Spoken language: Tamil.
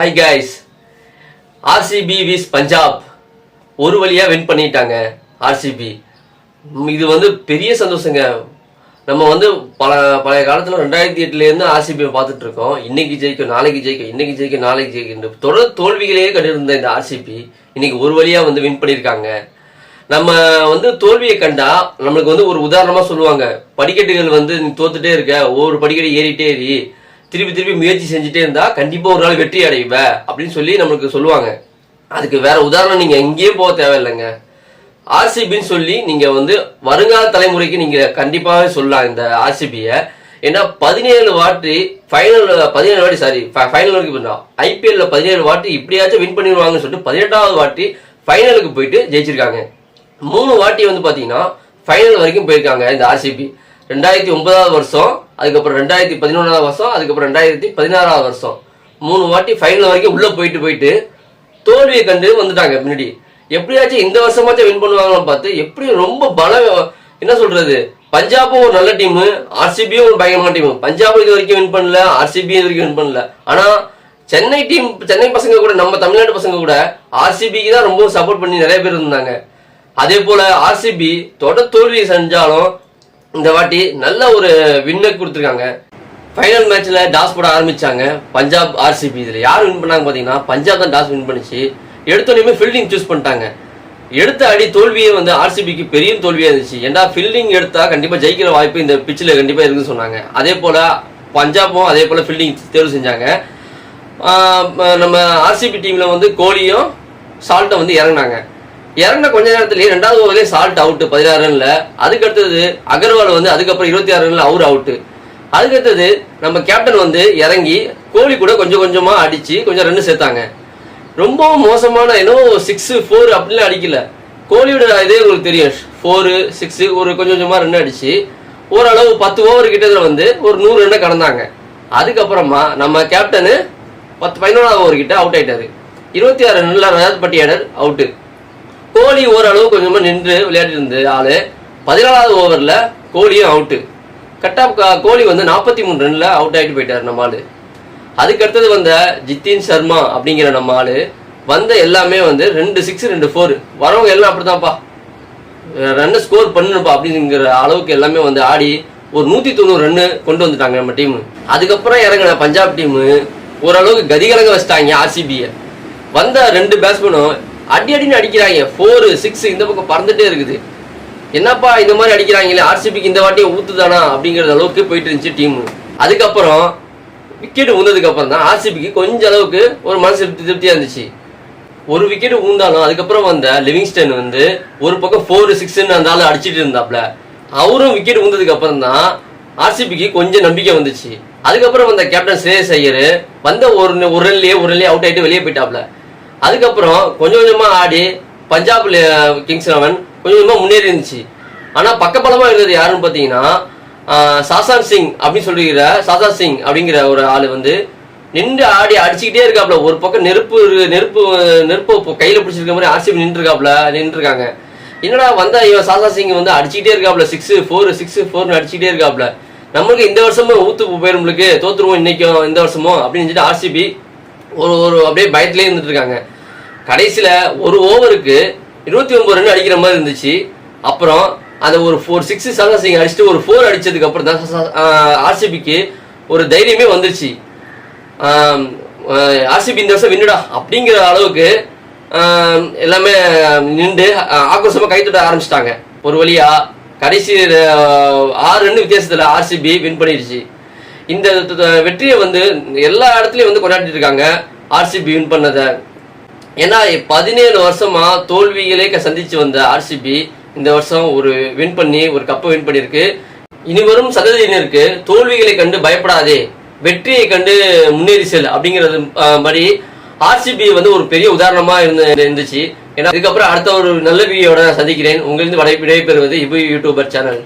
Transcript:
Hi guys, RCB vs Punjab ஒரு வழியா வின் பண்ணிட்டாங்க RCB. இது வந்து பெரிய சந்தோஷங்க. நம்ம வந்து பழைய காலத்துல 2008ல இருந்து RCB பார்த்துட்டு இருக்கோம். இன்னைக்கு ஜெயிக்கும், நாளைக்கு ஜெயிக்கும், இன்னைக்கு ஜெயிக்கும், நாளைக்கு ஜெயிக்கும், தொடர் தோல்விகளையே கண்டிருந்த இந்த RCB இன்னைக்கு ஒரு வழியா வந்து வின் பண்ணியிருக்காங்க. நம்ம வந்து தோல்வியை கண்டா நம்மளுக்கு வந்து ஒரு உதாரணமா சொல்லுவாங்க, படிக்கட்டுகள் வந்து நீ தோத்துட்டே இருக்க, ஒவ்வொரு படிக்கட்டு ஏறிட்டே ஏறி திருப்பி முயற்சி செஞ்சுட்டே இருந்தா கண்டிப்பா ஒரு நாள் வெற்றி அடைவ அப்படின்னு சொல்லி நம்மளுக்கு சொல்லுவாங்க. அதுக்கு வேற உதாரணம் நீங்க எங்கேயும் போக தேவையில்லைங்க. RCBன்னு சொல்லி நீங்க வந்து வருங்கால தலைமுறைக்கு நீங்க கண்டிப்பாவே சொல்லலாம் இந்த RCBயை. ஏன்னா 17 வாட்டி ஃபைனல் வரைக்கும் IPL 17 வாட்டி இப்படியாச்சும் வின் பண்ணிடுவாங்கன்னு சொல்லிட்டு 18வது வாட்டி ஃபைனலுக்கு போயிட்டு ஜெயிச்சிருக்காங்க. 3 வாட்டி வந்து பாத்தீங்கன்னா ஃபைனல் வரைக்கும் போயிருக்காங்க இந்த RCB. 2009வது வருஷம், அதுக்கப்புறம் 2011வது வருஷம், அதுக்கப்புறம் 2016வது வருஷம் 3 வாட்டி ஃபைனல் வரைக்கும் உள்ள போயிட்டு தோல்வியை கண்டு வந்துட்டாங்க. முன்னாடி எப்படியாச்சும் இந்த வருஷமாச்சும் வின் பண்ணுவாங்கன்னு பார்த்து எப்படி ரொம்ப என்ன சொல்றது, பஞ்சாபும் ஒரு நல்ல டீம், RCBயும் ஒரு பயங்கரமான டீம். பஞ்சாப் இது வரைக்கும் வின் பண்ணல, RCB இது வரைக்கும் வின் பண்ணல. ஆனா சென்னை பசங்க கூட, நம்ம தமிழ்நாட்டு பசங்க கூட RCBக்கு தான் ரொம்ப சப்போர்ட் பண்ணி நிறைய பேர் இருந்தாங்க. அதே போல RCB தொடர் தோல்வியை செஞ்சாலும் இந்த வாட்டி நல்ல ஒரு வின்னர் கொடுத்துருக்காங்க. ஃபைனல் மேட்ச்ல டாஸ் போட ஆரம்பிச்சாங்க பஞ்சாப் RCB. இதுல யார் வின் பண்ணாங்க பாத்தீங்கன்னா பஞ்சாப் தான் டாஸ் வின் பண்ணிச்சு. எடுத்தோடனே ஃபீல்டிங் சூஸ் பண்ணிட்டாங்க. எடுத்த அடி தோல்வியே வந்து RCBக்கு பெரிய தோல்வியா இருந்துச்சு. ஏன்னா ஃபீல்டிங் எடுத்தா கண்டிப்பா ஜெயிக்கிற வாய்ப்பு இந்த பிச்சில் கண்டிப்பா இருக்குன்னு சொன்னாங்க. அதே போல பஞ்சாபும் அதே போல ஃபீல்டிங் தேர்வு செஞ்சாங்க. நம்ம RCB டீம்ல வந்து கோலியும் சால்ட்டை வந்து இறங்கின கொஞ்ச நேரத்திலேயே 2வது ஓவர்லயே சால்ட் அவுட் 16 ரன்ல. அதுக்கு அடுத்தது அகர்வால் வந்து அதுக்கப்புறம் 26 ரன்ல அவர் அவுட். அதுக்கு அடுத்தது நம்ம கேப்டன் வந்து இறங்கி கோலி கூட கொஞ்சமா அடிச்சு கொஞ்சம் ரன் சேர்த்தாங்க. ரொம்பவும் மோசமான ஏன்னோ 6-4 அப்படிலாம் அடிக்கல. கோலியோட இதே உங்களுக்கு தெரியும், 4-6 ஒரு கொஞ்சமா ரன் அடிச்சு ஓரளவு 10 ஓவர் கிட்டத்துல வந்து ஒரு 100 ரன்னை கடந்தாங்க. அதுக்கப்புறமா நம்ம கேப்டனு 11வது ஓவர் கிட்ட அவுட் ஆயிட்டாரு. 26 ரன்ல ரஜத் பட்டியாடர் அவுட்டு. கோலி ஓரளவு கொஞ்சமா நின்று விளையாடி இருந்த ஆளு 14வது ஓவர்ல கோலியும் அவுட்டு. கோலி வந்து 43 ரன்ல அவுட் ஆயிட்டு போயிட்டாரு நம்ம ஆளு. அதுக்கு அடுத்தது வந்த ஜித்தின் சர்மா அப்படிங்கிற நம்ம ஆளு வந்த எல்லாமே வந்து 2 6 2 4 வரவங்க எல்லாம் அப்படித்தான்ப்பா, ரன் ஸ்கோர் பண்ணுப்பா அப்படிங்கிற அளவுக்கு எல்லாமே வந்து ஆடி ஒரு 190 ரன்னு கொண்டு வந்துட்டாங்க நம்ம டீம். அதுக்கப்புறம் இறங்கின பஞ்சாப் டீம் ஓரளவுக்கு கதிகலங்க வச்சிட்டாங்க RCBயை. வந்த 2 பேட்ஸ்மேனும் அடின்னு அடிக்கிறாங்க. 4-6 இந்த பக்கம் பறந்துட்டே இருக்குது. என்னப்பா இந்த மாதிரி அடிக்கிறாங்களே, RCBக்கு இந்த வாட்டியை ஊத்துதானா அப்படிங்கிற அளவுக்கு போயிட்டு இருந்துச்சு டீம். அதுக்கப்புறம் விக்கெட் ஊந்ததுக்கு அப்புறம் தான் RCBக்கு கொஞ்சம் அளவுக்கு ஒரு மனசு திருப்தியா இருந்துச்சு. ஒரு விக்கெட் ஊந்தாலும் அதுக்கப்புறம் வந்த லிவிங்ஸ்டன் வந்து ஒரு பக்கம் 4-6 அந்த ஆளு அடிச்சிட்டு இருந்தாப்ல. அவரும் விக்கெட் ஊந்ததுக்கு அப்புறம் தான் RCBக்கு கொஞ்சம் நம்பிக்கை வந்துச்சு. அதுக்கப்புறம் வந்த கேப்டன் ஸ்ரேயஸ் ஐயர் வந்த ஒரு ரன்லயே அவுட் ஆயிட்டு வெளியே போயிட்டாப்ல. அதுக்கப்புறம் கொஞ்சமா ஆடி பஞ்சாப் கிங்ஸ் 11 கொஞ்சமா முன்னேறி இருந்துச்சு. ஆனா பக்கபலமா இருந்தது யாருன்னு பாத்தீங்கன்னா சாசான் சிங் அப்படின்னு சொல்லிக்கிற சிங் அப்படிங்கிற ஒரு ஆளு வந்து நின்று ஆடி அடிச்சுக்கிட்டே இருக்காப்ல. ஒரு பக்கம் நெருப்பு கையில பிடிச்சிருக்க மாதிரி RCB நின்றுருக்காங்க. என்னடா வந்தா இவன் சிங் வந்து அடிச்சுக்கிட்டே இருக்காப்ல, 6-4 அடிச்சுக்கிட்டே இருக்காப்ல. நம்மளுக்கு இந்த வருஷமும் ஊத்து போயிருங்களுக்கு, தோத்துருவோம் இன்னைக்கும் இந்த வருஷமும் அப்படின்னு சொல்லிட்டு RCB ஒரு அப்படியே பயத்திலே இருந்துட்டு இருக்காங்க. கடைசியில ஒரு ஓவருக்கு 29 ரன் அடிக்கிற மாதிரி இருந்துச்சு. அப்புறம் அந்த ஒரு 4-6 சிங் அடிச்சுட்டு ஒரு 4 அடிச்சதுக்கு அப்புறம் தான் RCBக்கு ஒரு தைரியமே வந்துருச்சு. RCB இந்த வருஷம் வின்னுடா அப்படிங்கிற அளவுக்கு எல்லாமே நின்று ஆக்ரோஷமா கைத்தட்ட ஆரம்பிச்சிட்டாங்க. ஒரு வழியா கடைசி 6 ரன் வித்தியாசத்துல RCB வின் பண்ணிடுச்சு. இந்த வெற்றியை வந்து எல்லா இடத்துலயும் வந்து கொண்டாடிட்டு இருக்காங்க RCB வின் பண்ணத. ஏன்னா 17 வருஷமா தோல்விகளே சந்திச்சு வந்த RCB இந்த வருஷம் ஒரு வின் பண்ணி ஒரு கப்பை வின் பண்ணிருக்கு. இனி வரும் சந்ததியினருக்கு தோல்விகளை கண்டு பயப்படாதே, வெற்றியை கண்டு முன்னேறி செல் அப்படிங்கிறது மாதிரி RCB வந்து ஒரு பெரிய உதாரணமா இருந்துச்சு. ஏன்னா இதுக்கப்புறம் அடுத்த ஒரு நல்ல வீடியோட சந்திக்கிறேன். உங்களிருந்து விடைபெறுவது யூடியூபர் சேனல்.